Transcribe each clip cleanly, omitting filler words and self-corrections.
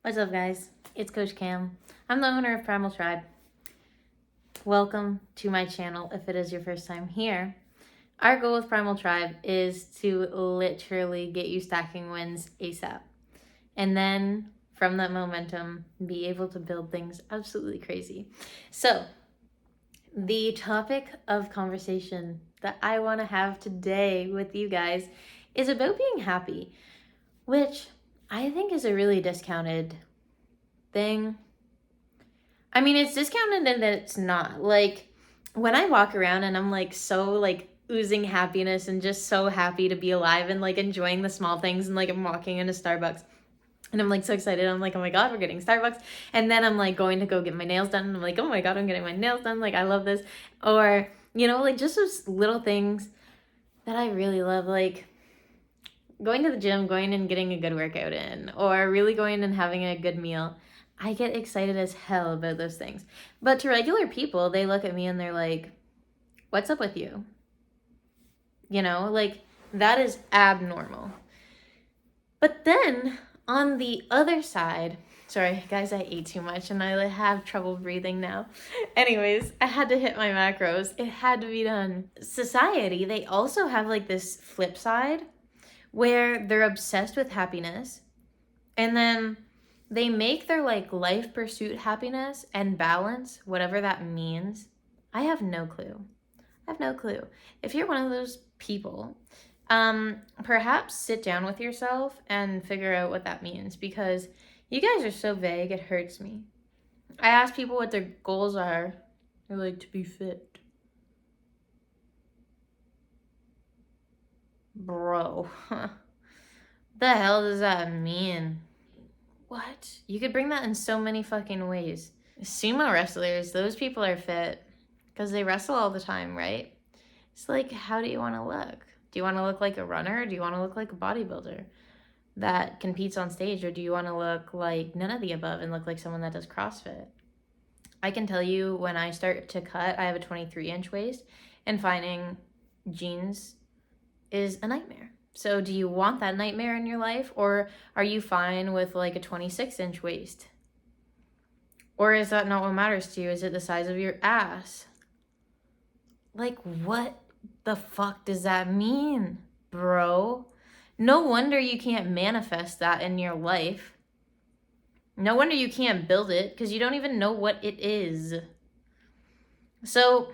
What's up, guys? It's Coach Cam. I'm the owner of Primal Tribe. Welcome to my channel if it is your first time here. Our goal with Primal Tribe is to literally get you stacking wins ASAP. And then from that momentum, be able to build things absolutely crazy. So, the topic of conversation that I want to have today with you guys is about being happy, which I think is a really discounted thing. I mean, it's discounted and it's not. Like, when I walk around and I'm like so like oozing happiness and just so happy to be alive and like enjoying the small things, and like I'm walking into Starbucks and I'm like so excited. I'm like, oh my God, we're getting Starbucks. And then I'm like going to go get my nails done and I'm like, oh my God, I'm getting my nails done. Like, I love this. Or, like just those little things that I really love. Like, going to the gym, going and getting a good workout in, or really going and having a good meal. I get excited as hell about those things. But to regular people, they look at me and they're like, what's up with you? Like, that is abnormal. But then on the other side, sorry guys, I ate too much and I have trouble breathing now. Anyways, I had to hit my macros. It had to be done. Society, they also have like this flip side where they're obsessed with happiness, and then they make their like life pursuit happiness and balance, whatever that means. I have no clue. If you're one of those people, perhaps sit down with yourself and figure out what that means, because you guys are so vague, it hurts me. I ask people what their goals are. They're like, to be fit. Bro, the hell does that mean? What? You could bring that in so many fucking ways. Sumo wrestlers, those people are fit because they wrestle all the time, right? It's like, how do you want to look? Do you want to look like a runner? Or do you want to look like a bodybuilder that competes on stage? Or do you want to look like none of the above and look like someone that does CrossFit? I can tell you, when I start to cut, I have a 23-inch waist, and finding jeans is a nightmare. So do you want that nightmare in your life, or are you fine with like a 26-inch waist? Or is that not what matters to you? Is it the size of your ass? Like, what the fuck does that mean, bro? No wonder you can't manifest that in your life. No wonder you can't build it, because you don't even know what it is. So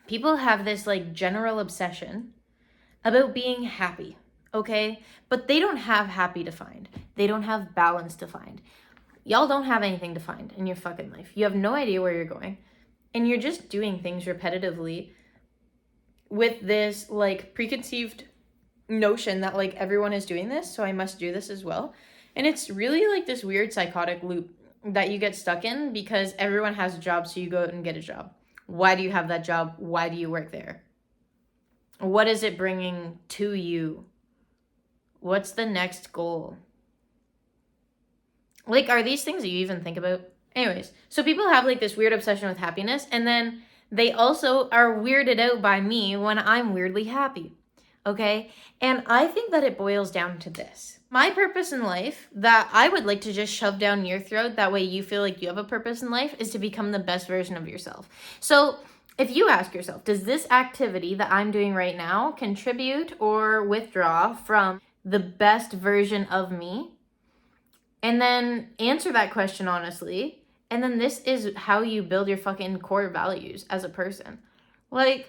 people have this like general obsession about being happy, okay? But they don't have happy defined. They don't have balance defined. Y'all don't have anything defined in your fucking life. You have no idea where you're going. And you're just doing things repetitively with this like preconceived notion that like everyone is doing this, so I must do this as well. And it's really like this weird psychotic loop that you get stuck in, because everyone has a job, so you go out and get a job. Why do you have that job? Why do you work there? What is it bringing to you? What's the next goal? Like, are these things that you even think about? Anyways, so people have like this weird obsession with happiness, and then they also are weirded out by me when I'm weirdly happy, okay? And I think that it boils down to this. My purpose in life that I would like to just shove down your throat, that way you feel like you have a purpose in life, is to become the best version of yourself. So if you ask yourself, does this activity that I'm doing right now contribute or withdraw from the best version of me? And then answer that question honestly. And then this is how you build your fucking core values as a person. Like,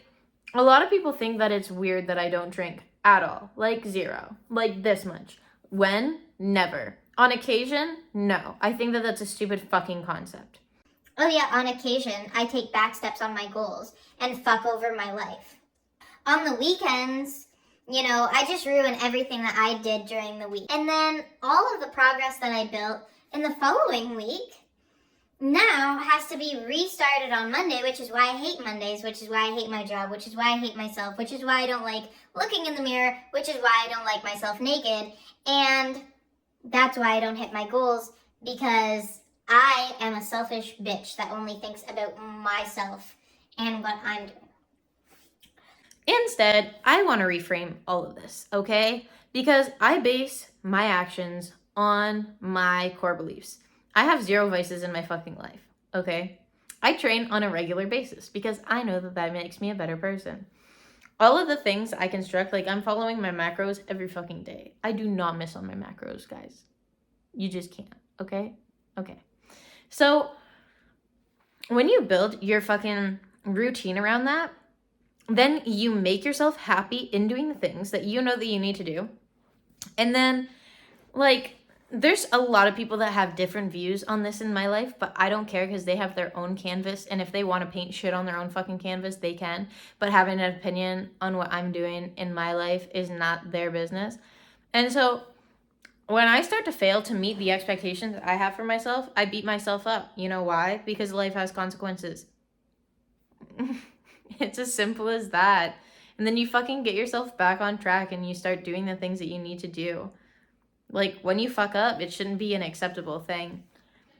a lot of people think that it's weird that I don't drink at all. Like, zero. Like, this much. When? Never. On occasion? No. I think that that's a stupid fucking concept. Oh yeah, on occasion, I take back steps on my goals and fuck over my life. On the weekends, I just ruin everything that I did during the week. And then all of the progress that I built in the following week now has to be restarted on Monday, which is why I hate Mondays, which is why I hate my job, which is why I hate myself, which is why I don't like looking in the mirror, which is why I don't like myself naked. And that's why I don't hit my goals, because I am a selfish bitch that only thinks about myself and what I'm doing. Instead, I want to reframe all of this, okay? Because I base my actions on my core beliefs. I have 0 vices in my fucking life, okay? I train on a regular basis because I know that that makes me a better person. All of the things I construct, like I'm following my macros every fucking day. I do not miss on my macros, guys. You just can't, okay? Okay. So when you build your fucking routine around that, then you make yourself happy in doing the things that you know that you need to do. And then, like, there's a lot of people that have different views on this in my life, but I don't care because they have their own canvas. And if they want to paint shit on their own fucking canvas, they can. But having an opinion on what I'm doing in my life is not their business. And so when I start to fail to meet the expectations I have for myself, I beat myself up. You know why? Because life has consequences. It's as simple as that. And then you fucking get yourself back on track and you start doing the things that you need to do. Like, when you fuck up, it shouldn't be an acceptable thing.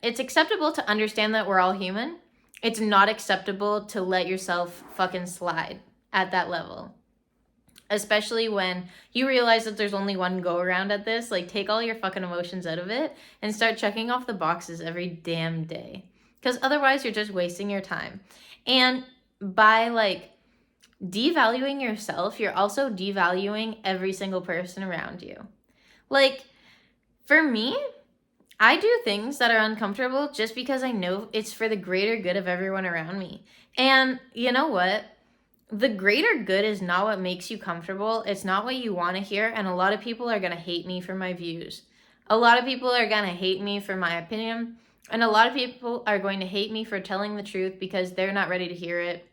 It's acceptable to understand that we're all human. It's not acceptable to let yourself fucking slide at that level. Especially when you realize that there's only one go around at this. Like, take all your fucking emotions out of it and start checking off the boxes every damn day. Because otherwise, you're just wasting your time. And by, like, devaluing yourself, you're also devaluing every single person around you. Like, for me, I do things that are uncomfortable just because I know it's for the greater good of everyone around me. And you know what? The greater good is not what makes you comfortable. It's not what you want to hear. And a lot of people are going to hate me for my views. A lot of people are going to hate me for my opinion. And a lot of people are going to hate me for telling the truth because they're not ready to hear it.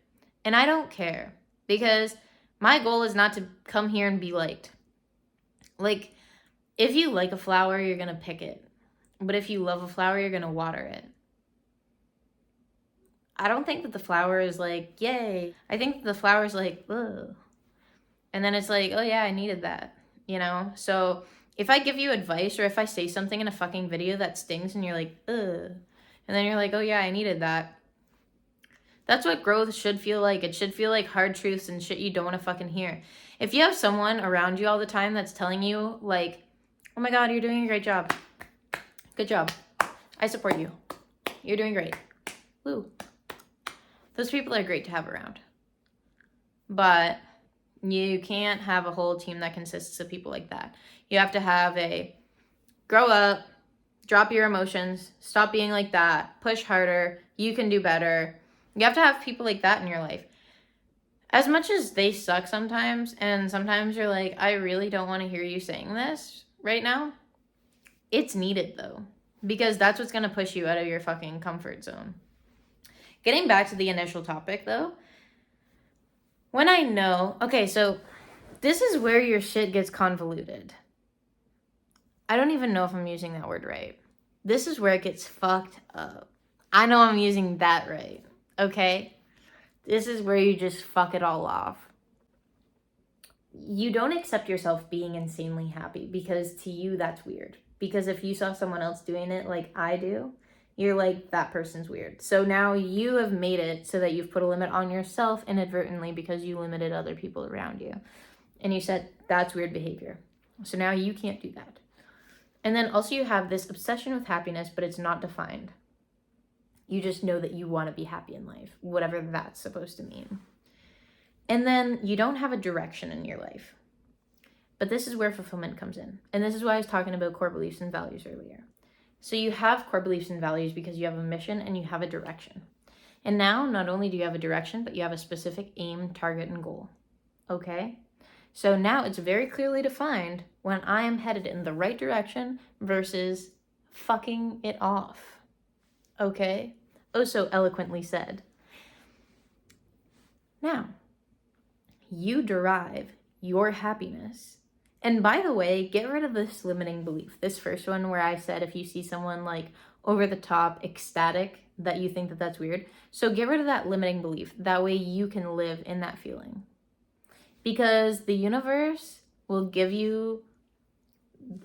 And I don't care, because my goal is not to come here and be liked. Like, if you like a flower, you're going to pick it. But if you love a flower, you're going to water it. I don't think that the flower is like, yay. I think that the flower is like, ugh. And then it's like, oh yeah, I needed that, you know? So if I give you advice or if I say something in a fucking video that stings and you're like, ugh. And then you're like, oh yeah, I needed that. That's what growth should feel like. It should feel like hard truths and shit you don't want to fucking hear. If you have someone around you all the time that's telling you, like, oh my God, you're doing a great job. Good job. I support you. You're doing great. Woo. Those people are great to have around. But you can't have a whole team that consists of people like that. You have to have a grow up, drop your emotions, stop being like that, push harder, you can do better. You have to have people like that in your life. As much as they suck sometimes, and sometimes you're like, I really don't want to hear you saying this right now, it's needed though, because that's what's going to push you out of your fucking comfort zone. Getting back to the initial topic though, when I know, okay, so this is where your shit gets convoluted. I don't even know if I'm using that word right. This is where it gets fucked up. I know I'm using that right, okay? This is where you just fuck it all off. You don't accept yourself being insanely happy because to you that's weird. Because if you saw someone else doing it like I do, you're like, that person's weird. So now you have made it so that you've put a limit on yourself inadvertently because you limited other people around you. And you said, that's weird behavior. So now you can't do that. And then also you have this obsession with happiness, but it's not defined. You just know that you want to be happy in life, whatever that's supposed to mean. And then you don't have a direction in your life. But this is where fulfillment comes in. And this is why I was talking about core beliefs and values earlier. So you have core beliefs and values because you have a mission and you have a direction. And now not only do you have a direction, but you have a specific aim, target, and goal. Okay? So now it's very clearly defined when I am headed in the right direction versus fucking it off. Okay? Oh, so eloquently said. Now, you derive your happiness. And by the way, get rid of this limiting belief. This first one where I said if you see someone like over the top, ecstatic, that you think that that's weird. So get rid of that limiting belief. That way you can live in that feeling. Because the universe will give you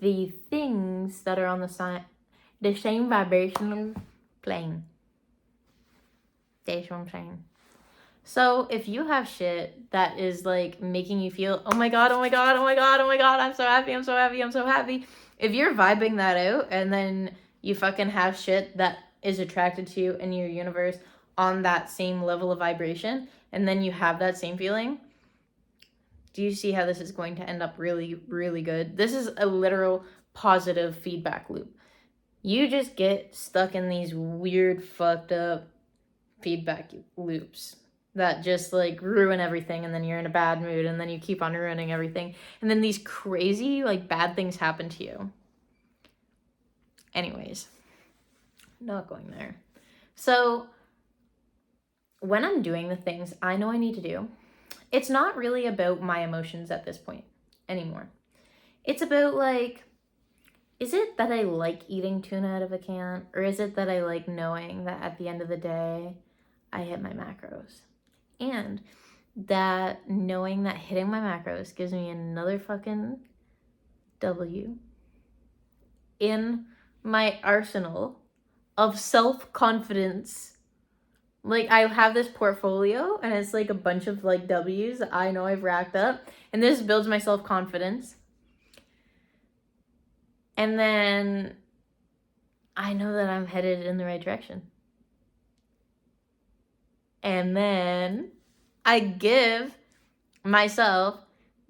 the things that are on the same vibrational plane. That's what I'm saying. So if you have shit that is like making you feel, oh my God, oh my God, oh my God, oh my God, I'm so happy, I'm so happy, I'm so happy. If you're vibing that out and then you fucking have shit that is attracted to you in your universe on that same level of vibration, and then you have that same feeling, do you see how this is going to end up really, really good? This is a literal positive feedback loop. You just get stuck in these weird, fucked up feedback loops that just like ruin everything, and then you're in a bad mood, and then you keep on ruining everything, and then these crazy like bad things happen to you. Anyways, not going there. So when I'm doing the things I know I need to do, it's not really about my emotions at this point anymore. It's about like, is it that I like eating tuna out of a can, or is it that I like knowing that at the end of the day I hit my macros? And that knowing that hitting my macros gives me another fucking W in my arsenal of self-confidence. Like, I have this portfolio and it's like a bunch of like W's that I know I've racked up, and this builds my self-confidence. And then I know that I'm headed in the right direction. And then I give myself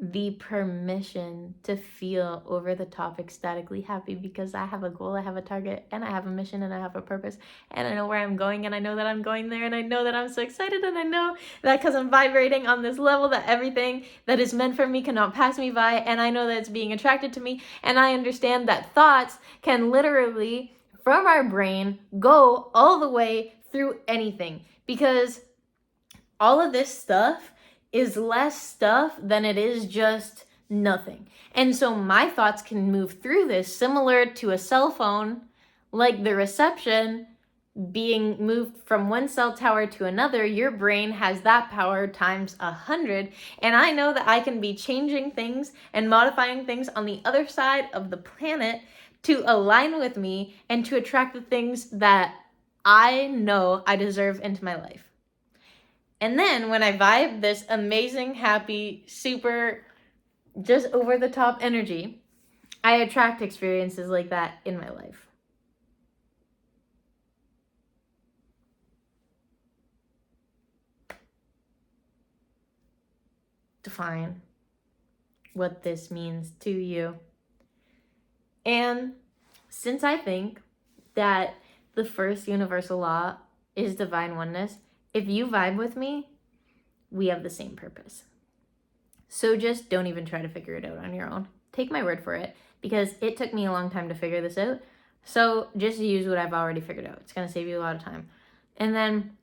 the permission to feel over the top ecstatically happy, because I have a goal, I have a target, and I have a mission, and I have a purpose, and I know where I'm going, and I know that I'm going there, and I know that I'm so excited, and I know that because I'm vibrating on this level that everything that is meant for me cannot pass me by, and I know that it's being attracted to me, and I understand that thoughts can literally, from our brain, go all the way through anything, because all of this stuff is less stuff than it is just nothing. And so my thoughts can move through this similar to a cell phone, like the reception being moved from one cell tower to another. Your brain has that power times 100. And I know that I can be changing things and modifying things on the other side of the planet to align with me and to attract the things that I know I deserve into my life. And then when I vibe this amazing, happy, super, just over the top energy, I attract experiences like that in my life. Define what this means to you. And since I think that the first universal law is divine oneness, if you vibe with me, we have the same purpose. So just don't even try to figure it out on your own. Take my word for it, because it took me a long time to figure this out. So just use what I've already figured out. It's going to save you a lot of time. And then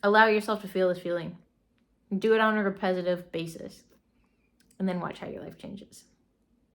allow yourself to feel this feeling. Do it on a repetitive basis. And then watch how your life changes.